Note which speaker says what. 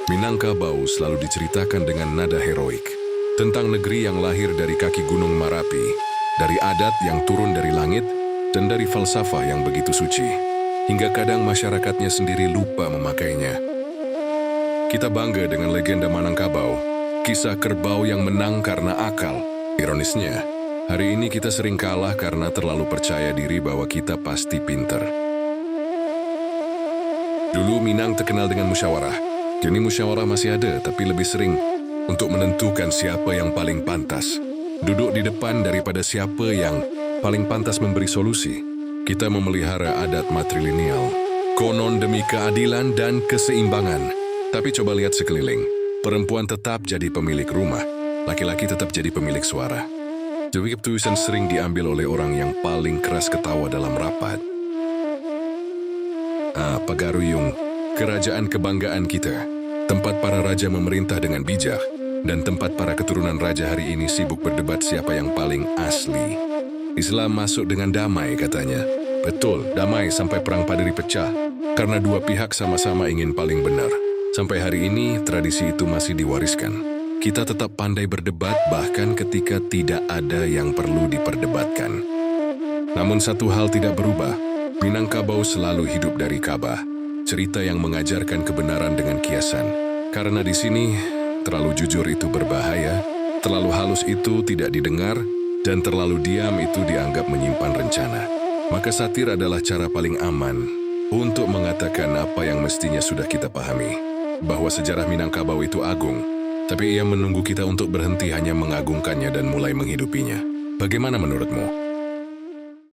Speaker 1: Minangkabau selalu diceritakan dengan nada heroik, tentang negeri yang lahir dari kaki gunung Marapi, dari adat yang turun dari langit, dan dari falsafah yang begitu suci, hingga kadang masyarakatnya sendiri lupa memakainya. Kita bangga dengan legenda Minangkabau, kisah kerbau yang menang karena akal. Ironisnya, hari ini kita sering kalah karena terlalu percaya diri bahwa kita pasti pinter. Dulu Minang terkenal dengan musyawarah. Kini musyawarah masih ada, tapi lebih sering untuk menentukan siapa yang paling pantas. Duduk di depan daripada siapa yang paling pantas memberi solusi. Kita memelihara adat matrilineal, konon demi keadilan dan keseimbangan. Tapi coba lihat sekeliling, perempuan tetap jadi pemilik rumah, laki-laki tetap jadi pemilik suara. Jadi keputusan sering diambil oleh orang yang paling keras ketawa dalam rapat. Pagaruyung, kerajaan kebanggaan kita, tempat para raja memerintah dengan bijak, dan tempat para keturunan raja hari ini sibuk berdebat siapa yang paling asli. Islam masuk dengan damai katanya. Betul, damai sampai perang paderi pecah, karena dua pihak sama-sama ingin paling benar. Sampai hari ini, tradisi itu masih diwariskan. Kita tetap pandai berdebat bahkan ketika tidak ada yang perlu diperdebatkan. Namun satu hal tidak berubah, Minangkabau selalu hidup dari Kabah. Cerita yang mengajarkan kebenaran dengan kiasan. Karena di sini, terlalu jujur itu berbahaya, terlalu halus itu tidak didengar, dan terlalu diam itu dianggap menyimpan rencana. Maka satir adalah cara paling aman untuk mengatakan apa yang mestinya sudah kita pahami. Bahwa sejarah Minangkabau itu agung, tapi ia menunggu kita untuk berhenti hanya mengagungkannya dan mulai menghidupinya. Bagaimana menurutmu?